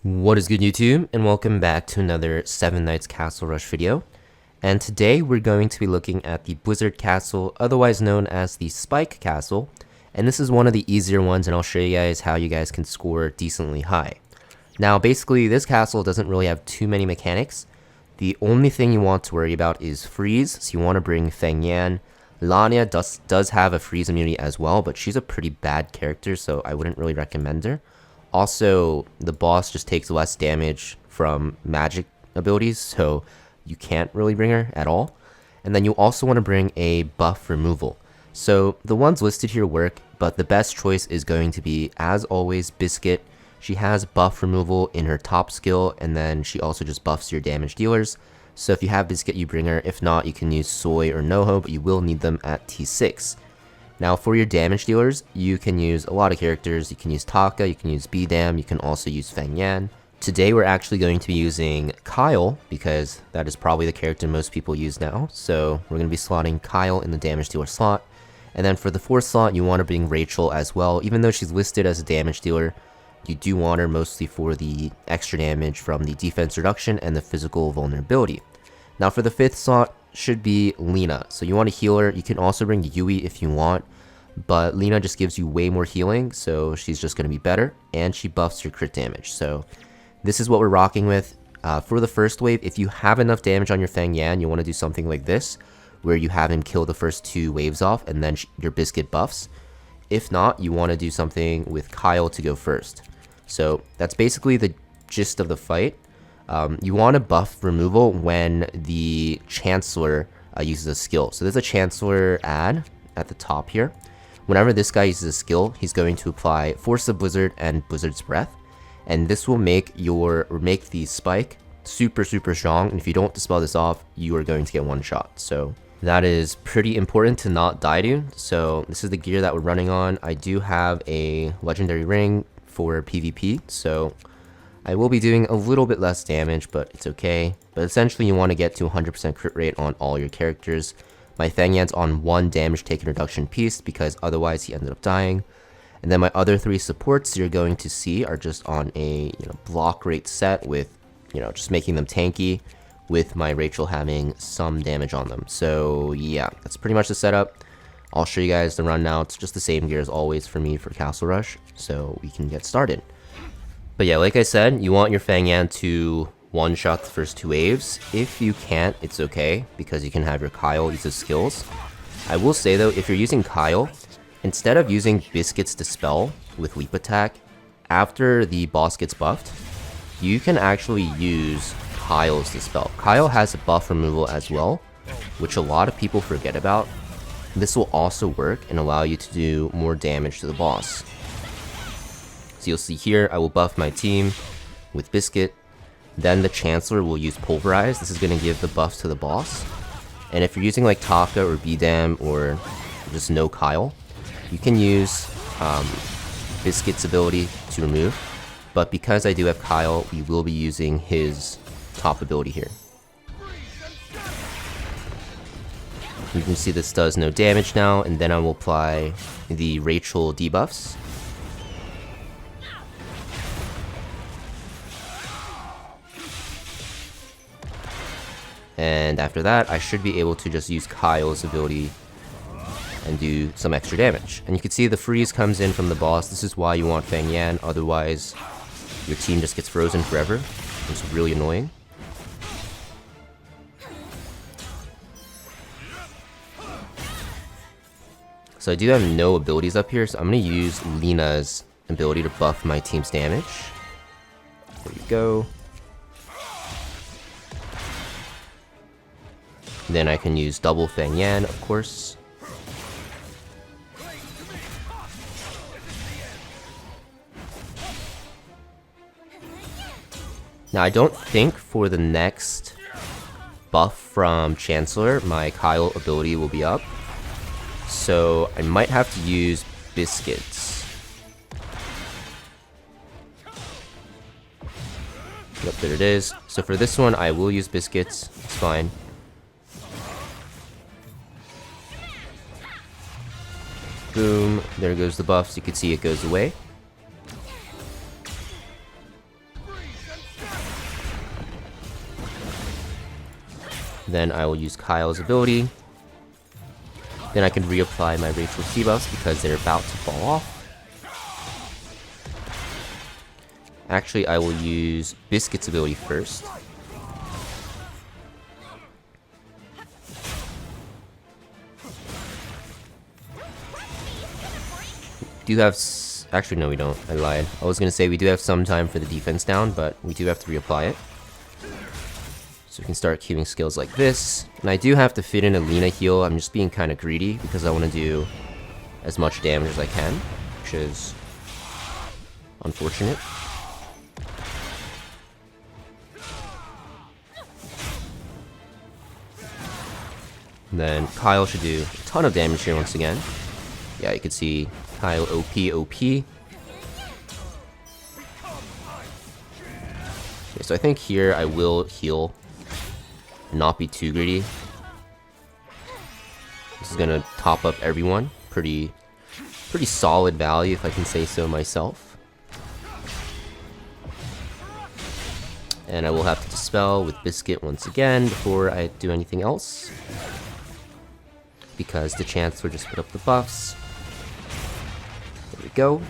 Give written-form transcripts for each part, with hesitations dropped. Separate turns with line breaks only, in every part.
What is good, YouTube, and welcome back to another 7 Nights Castle Rush video. And today we're going to be looking at the Blizzard Castle, otherwise known as the Spike Castle. And this is one of the easier ones, and I'll show you guys how you guys can score decently high. Now basically this castle doesn't really have too many mechanics. The only thing you want to worry about is freeze, so you want to bring Feng Yan. Lania does have a freeze immunity as well, but she's a pretty bad character, so I wouldn't really recommend her. Also, the boss just takes less damage from magic abilities, so you can't really bring her at all. And then you also want to bring a buff removal. So the ones listed here work, but the best choice is going to be, as always, Biscuit. She has buff removal in her top skill, and then she also just buffs your damage dealers. So if you have Biscuit, you bring her. If not, you can use Soy or Noho, but you will need them at T6. Now for your damage dealers, you can use a lot of characters. You can use Taka, you can use Bidam, you can also use Feng Yan. Today we're actually going to be using Kyle, because that is probably the character most people use now. So we're going to be slotting Kyle in the damage dealer slot. And then for the 4th slot, you want to bring Rachel as well. Even though she's listed as a damage dealer, you do want her mostly for the extra damage from the defense reduction and the physical vulnerability. Now for the 5th slot should be Lina. So you want to heal her. You can also bring Yui if you want, but Lina just gives you way more healing, so she's just going to be better, and she buffs your crit damage. So this is what we're rocking with. For the first wave, if you have enough damage on your Feng Yan, you want to do something like this, where you have him kill the first 2 waves off, and then your Biscuit buffs. If not, you want to do something with Kyle to go first. So that's basically the gist of the fight. You want to buff removal when the Chancellor uses a skill. So there's a Chancellor ad at the top here. Whenever this guy uses a skill, he's going to apply Force of Blizzard and Blizzard's Breath. And this will make the spike super strong. And if you don't dispel this off, you are going to get one shot. So that is pretty important to not die to. So this is the gear that we're running on. I do have a legendary ring for PvP, so I will be doing a little bit less damage, but it's okay. But essentially you want to get to 100% crit rate on all your characters. My Feng Yan's on 1 damage taken reduction piece because otherwise he ended up dying. And then my other 3 supports you're going to see are just on a block rate set with just making them tanky, with my Rachel having some damage on them. So yeah, that's pretty much the setup. I'll show you guys the run now. It's just the same gear as always for me for Castle Rush, so we can get started. But yeah, like I said, you want your Feng Yan to one-shot the first 2 waves. If you can't, it's okay, because you can have your Kyle use his skills. I will say though, if you're using Kyle, instead of using Biscuit's Dispel with Leap Attack, after the boss gets buffed, you can actually use Kyle's Dispel. Kyle has a buff removal as well, which a lot of people forget about. This will also work and allow you to do more damage to the boss. So you'll see here, I will buff my team with Biscuit. Then the Chancellor will use Pulverize. This is going to give the buffs to the boss. And if you're using like Taka or Bidam or just no Kyle, you can use Biscuit's ability to remove. But because I do have Kyle, we will be using his top ability here. You can see this does no damage now, and then I will apply the Rachel debuffs. And after that, I should be able to just use Kyle's ability and do some extra damage. And you can see the freeze comes in from the boss. This is why you want Feng Yan, otherwise your team just gets frozen forever. It's really annoying. So I do have no abilities up here, so I'm going to use Lina's ability to buff my team's damage. There we go. Then I can use double Feng Yan, of course. Now I don't think for the next buff from Chancellor, my Kyle ability will be up. So I might have to use Biscuits. Yep, there it is. So for this one, I will use Biscuits. It's fine. Boom, there goes the buff, so you can see it goes away. Then I will use Kyle's ability. Then I can reapply my Rachel's debuffs because they're about to fall off. Actually, I will use Biscuit's ability first. Do have actually no, we don't. I lied. I was gonna say we do have some time for the defense down, but we do have to reapply it. So we can start queuing skills like this. And I do have to fit in a Lina heal. I'm just being kind of greedy because I want to do as much damage as I can, which is unfortunate. And then Kyle should do a ton of damage here once again. Yeah, you can see Kyle OP. Okay, so I think here I will heal. Not be too greedy. This is gonna top up everyone. Pretty solid value, if I can say so myself. And I will have to dispel with Biscuit once again before I do anything else, because the chance will just put up the buffs. There we go.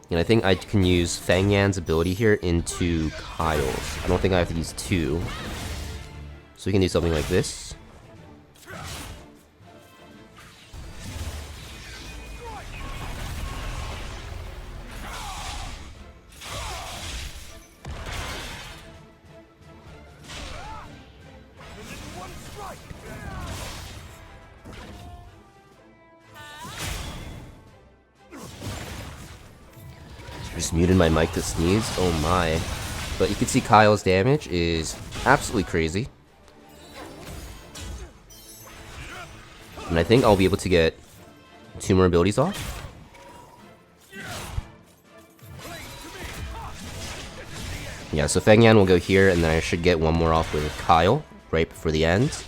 And I think I can use Fang Yan's ability here into Kyle's. I don't think I have to use two. So we can do something like this. Just muted my mic to sneeze. Oh my. But you can see Kyle's damage is absolutely crazy. And I think I'll be able to get 2 more abilities off. Yeah, so Feng Yan will go here, and then I should get 1 more off with Kyle right before the end.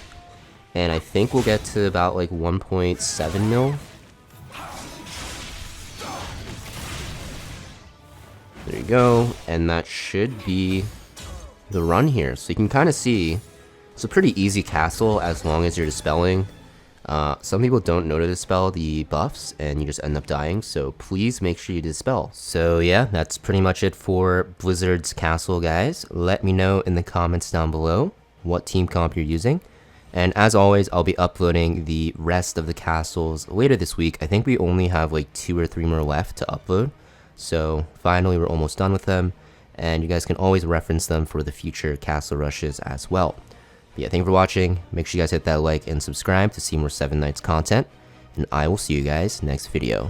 And I think we'll get to about like 1.7 mil. There you go, and that should be the run here. So you can kind of see it's a pretty easy castle as long as you're dispelling. Some people don't know to dispel the buffs and you just end up dying, so please make sure you dispel. So yeah, that's pretty much it for Blizzard's castle, guys. Let me know in the comments down below what team comp you're using. And as always, I'll be uploading the rest of the castles later this week. I think we only have like 2 or 3 more left to upload. So finally, we're almost done with them. And you guys can always reference them for the future castle rushes as well. But yeah, thank you for watching. Make sure you guys hit that like and subscribe to see more 7 Nights content. And I will see you guys next video.